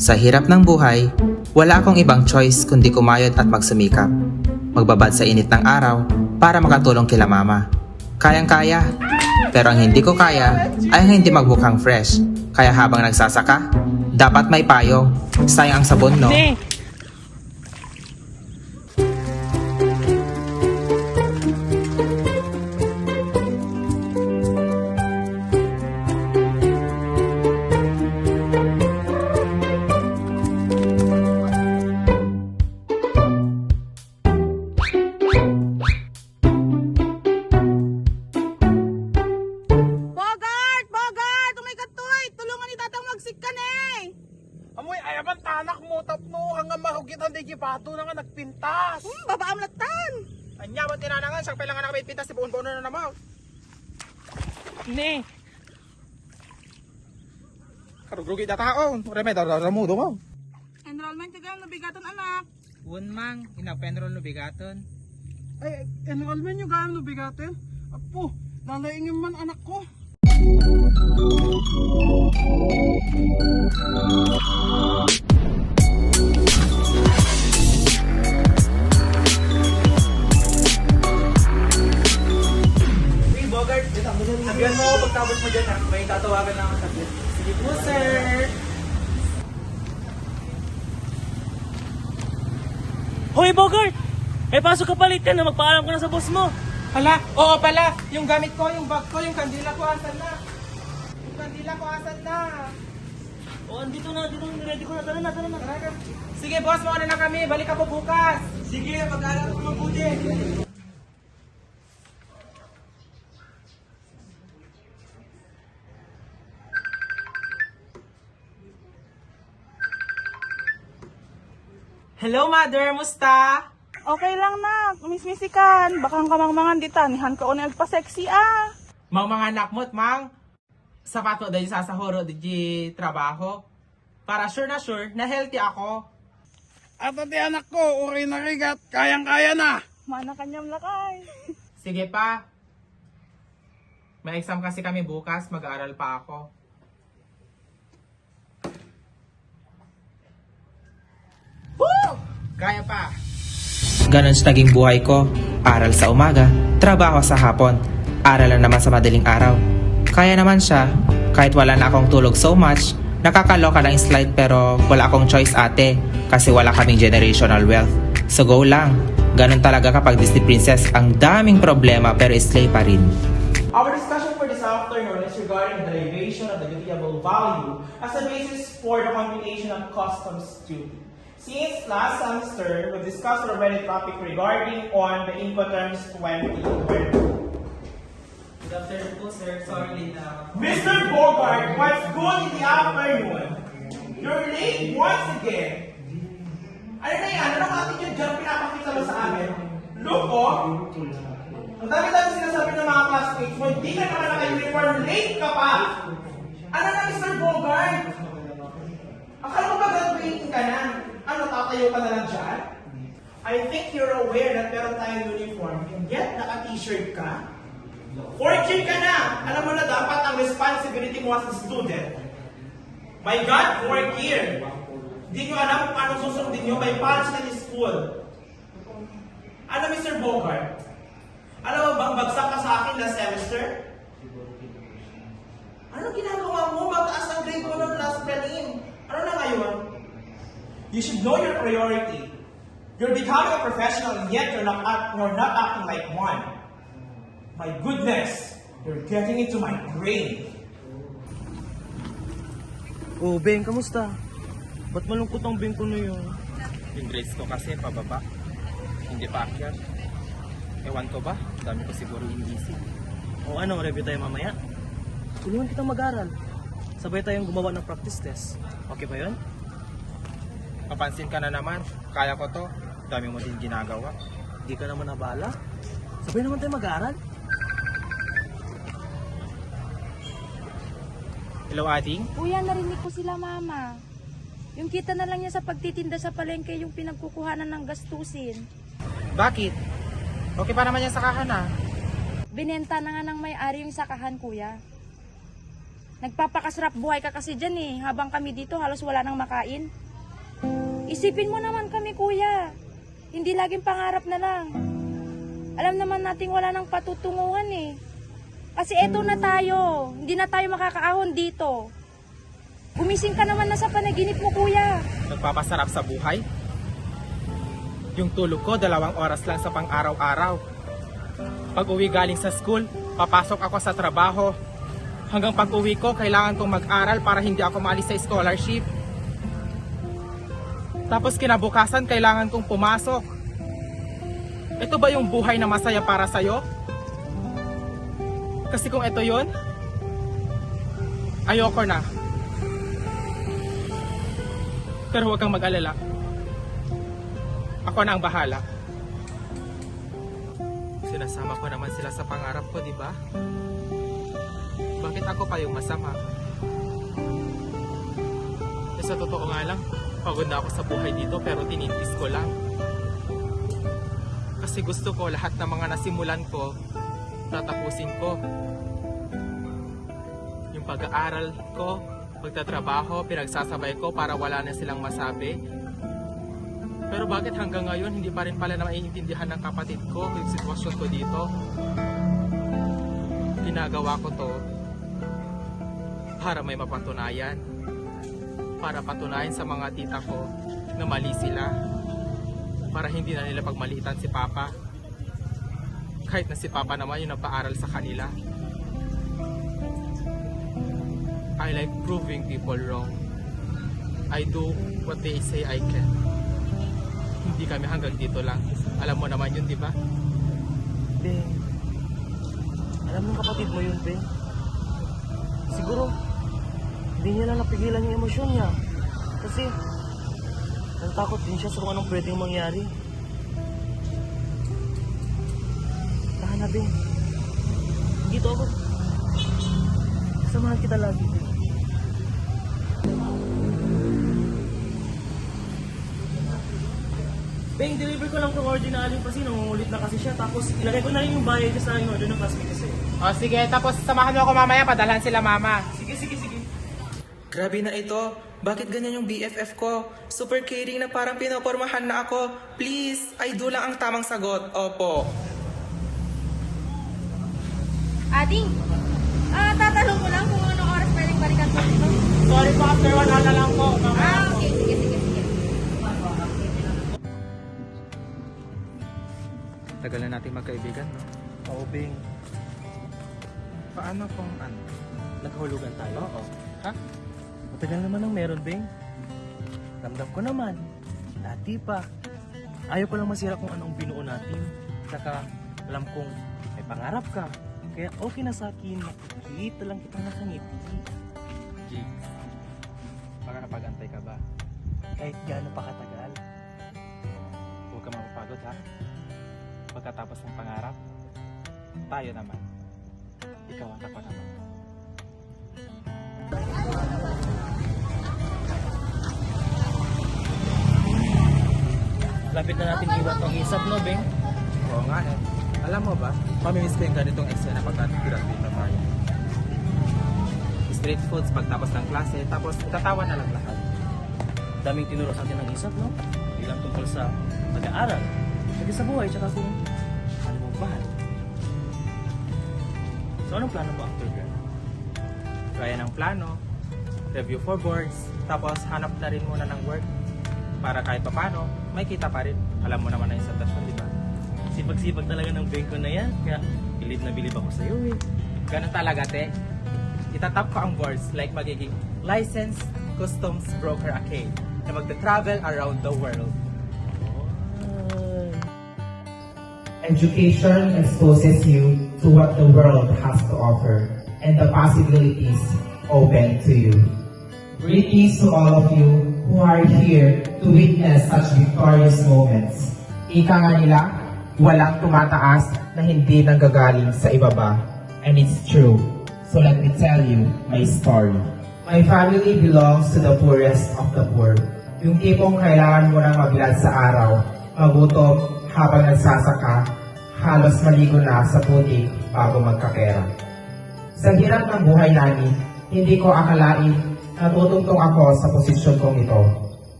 Sa hirap ng buhay, wala akong ibang choice kundi kumayod at magsumikap. Magbabad sa init ng araw para makatulong kila mama. Kayang-kaya, pero ang hindi ko kaya ay ang hindi magmukhang fresh. Kaya habang nagsasaka, dapat may payong. Sayang ang sabon, no? Bogart! Bogart! Umay ka to'y! Tulungan ni tatang magsikan eh! Amoy ayaban tanak mo tapno hanggang mahugit ang digipato na nga nagpintas. Babaam latan! Anya ba tinanangan sang pailangan na pintas si buon-buon na naman. Ne! Karugrugi da taon, remay ramudo mo. Enrollment kagam nabigaton anak! Wun mang, inapenrol no bigaton. Ay, enrollment nyo gano'n no bigatin? Apo, lalaingin man anak ko. Hey, Bogart, sabihan mo ako pagtapos mo dyan ha. May tatawagan lang ako sabihan. Sige po, sir. Hoy, Bogart! May pasok ka palit yan na magpaalam ka na sa boss mo. Hala, oo pala, yung gamit ko, yung bag ko, yung kandila ko, asan na? Yung kandila ko, asan na? O, andito na, ready ko na. Tara na. Sige boss, mauna na kami, balik ako bukas. Sige, mag-alala ko mabuti. Hello mother, musta? Okay lang na, umismisikan. Bakang kamangmangan ditan, nihan ka o na nagpa-sexy ah. Mang mga anak mo't mang, sapat mo dahil sa sahuro di trabaho. Para sure na healthy ako. At ati anak ko, uri na rigat, kayang-kaya na. Mana kanyam lakay. Sige pa. May exam kasi kami bukas, mag-aaral pa ako. Woo! Kaya pa. Ganon siya naging buhay ko. Aral sa umaga, trabaho sa hapon. Aral na naman sa madaling araw. Kaya naman siya, kahit wala na akong tulog so much, nakakaloka lang slide pero wala akong choice ate kasi wala kaming generational wealth. So go lang. Ganon talaga kapag Disney Princess, ang daming problema pero slay pa rin. Our discussion for this afternoon is regarding the derivation of the dutiable value as a basis for the computation of customs duty. Since last semester, we discussed already topic regarding on the Incoterms 2020. Good afternoon po, sir. Sorry late na ako. Mr. Bogart, what's good in the afternoon? You're late once again. Ano na yan? Anong attitude dyan pinapakita mo sa amin? Look, oh! Ang dami-dami sinasabi ng mga classmates mo, hindi ka naman naka-uniform, late ka pa! Ano na, Mr. Bogart? Akala mo ba graduating ka na? Ano, tatayo ka na lang dyan? I think you're aware that meron tayong uniform, and yet naka-t-shirt ka? Fourth year ka na! Alam mo na dapat ang responsibility mo as a student. My God, fourth year! Hindi nyo alam kung paano susundin nyo by policy ng school. Ano, Mr. Bogart? Alam mo bang bagsak ka sa akin last semester? Ano ginagawa mo? Mataas ang grade mo ng last prelim. Ano na ngayon? You should know your priority. You're becoming a professional and yet you're not acting like one. My goodness, you're getting into my brain. Oh, Beng, kamusta? Ba't malungkot ang Beng ko na yun? Yung grades ko kasi pababa. Hindi pa akyat. Ewan ko ba? Dami ko siguro indisi. O ano, review tayo mamaya? Tulungan kitang mag-aral. Sabay tayong gumawa ng practice test. Okay ba yun? Papansin ka na naman. Kaya ko to. Dami mo din ginagawa. Hindi ka naman nabala. Sabay naman tayo mag-aral. Hello, Ading? Kuya, narinig ko sila mama. Yung kita na lang niya sa pagtitinda sa palengke yung pinagkukuhanan ng gastusin. Bakit? Okay pa naman yan sa kahana. Binenta na nga ng may-ari yung sakahan, kuya. Nagpapakasarap buhay ka kasi dyan eh. Habang kami dito halos wala nang makain. Isipin mo naman kami kuya. Hindi laging pangarap na lang. Alam naman nating wala nang patutunguhan eh. Kasi eto na tayo. Hindi na tayo makakaahon dito. Gumising ka naman na sa panaginip mo kuya. Nagpapasarap sa buhay? Yung tulog ko, 2 oras lang sa pang-araw-araw. Pag uwi galing sa school, papasok ako sa trabaho. Hanggang pag uwi ko, kailangan kong mag-aral para hindi ako maalis sa scholarship. Tapos kinabukasan, kailangan kong pumasok. Ito ba yung buhay na masaya para sa'yo? Kasi kung ito yun, ayoko na. Pero huwag kang mag-alala. Ako na ang bahala. Sinasama ko naman sila sa pangarap ko, di ba? Bakit ako pa yung masama? Eh, sa totoo nga lang, pagod na ako sa buhay dito pero tinintis ko lang. Kasi gusto ko lahat ng mga nasimulan ko, tatapusin ko. Yung pag-aaral ko, pagtatrabaho, pinagsasabay ko para wala na silang masabi. Pero bakit hanggang ngayon hindi pa rin pala na maiintindihan ng kapatid ko yung sitwasyon ko dito? Ginagawa ko to para may mapatunayan. Para patunayan sa mga tita ko na mali sila. Para hindi na nila pagmaliitan si Papa. Kahit na si Papa naman yung nagpaaral sa kanila. I like proving people wrong. I do what they say I can. Hindi kami hanggang dito lang. Alam mo naman yun, di ba? Beng, alam ng kapatid mo yun, Beng. Siguro, hindi niya lang napigilan yung emosyon niya. Kasi, natakot din siya sa kung anong pwedeng mangyari. Tahan na, Beng. Dito ako. Samahan kita lagi, Beng. Beng, deliver ko lang itong order na aling kasi nangungulit na kasi siya. Tapos ilagay ko na rin yung bayad niya sa aking order ng classmate kasi. O sige, tapos samahan mo ako mamaya, padalhan sila mama. Sige. Grabe na ito. Bakit ganyan yung BFF ko? Super caring na parang pinopormahan na ako. Please, ay do lang ang tamang sagot. Opo. Ading, tatanong ko lang kung anong oras pwedeng balikan ko dito. Sorry po, after 1 hour na lang po. Okay. Sige. Tagal na natin magkaibigan, no? Oo, Beng. Paano kung ano? Naghulugan tayo? Oo. Ha? Matagal naman ang meron, Beng. Ramdam ko naman. Dati pa. Ayaw ko lang masira kung anong binuo natin. Saka, alam kong may pangarap ka. Kaya okay na sa akin. Makikita lang kitang nakangiti. Jigs, makakapag-antay ka ba? Kahit gaano pa katagal. Huwag ka mapapagod, ha? Pagkatapos ng pangarap, tayo naman. Ikaw at ako naman. Lapit na natin iwan tong isap, no, Beng? Oo nga eh. Alam mo ba, mamimiss ko yung ganitong eksena pag graduate na tayo. Street foods pagtapos ng klase, tapos itatawa na lang lahat. Daming tinuro sa atin ng isap, no? Ilang tungkol sa pag-aaral, pati sa buhay, tsaka kung ano mong bahal. So, anong plano mo after grad? Gaya ng plano, review for boards, tapos hanap na rin muna ng work para kahit papano, may kita pa rin. Alam mo naman na yung sitwasyon, di ba? Sipag-sipag talaga ng bengko na yan, kaya bilib na bilib ako sa'yo eh. Ganun talaga, te. Itatap ko ang boards like magiging licensed customs broker account na magta-travel around the world. Education exposes you to what the world has to offer and the possibilities open to you. Greetings to all of you who are here to witness such victorious moments. Ika nga nila, walang tumataas na hindi nanggagaling sa ibaba. And it's true. So let me tell you my story. My family belongs to the poorest of the poor. Yung tipong kailangan mo nang mabilad sa araw, magutom habang nagsasaka, halos maligo na sa putik bago magkapera. Sa hirap ng buhay namin, Hindi ko akalain na tutungtong ako sa posisyon kong ito.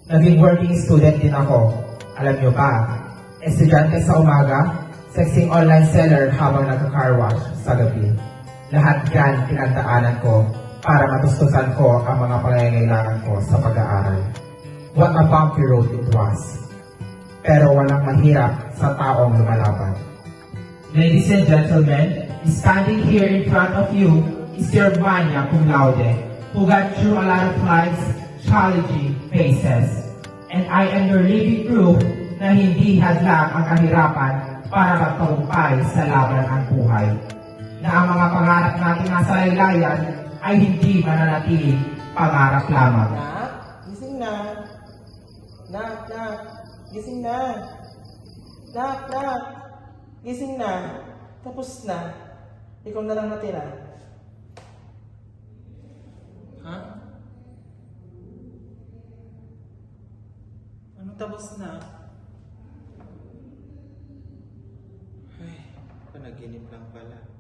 Naging working student din ako. Alam nyo ba, estudyante sa umaga, sexing online seller habang nagka-car wash sa gabi. Lahat yan pinagdaanan ko para matustusan ko ang mga pangangailangan ko sa pag-aaral. What a bumpy road it was. Pero walang mahirap sa taong lumalaban. Ladies and gentlemen, standing here in front of you is your Vanya cum laude, who got through a lot of life's challenging phases. And I am your living proof na hindi hadlang ang kahirapan para magtagumpay sa laban ng buhay. Na ang mga pangarap natin nasa laylayan ay hindi mananatiling pangarap lamang. Nak, gising na. Nak, gising na. Nak, gising na. Tapos na. Ikaw na lang natira. Ha? Ano tapos na? Ay, panaginip lang pala.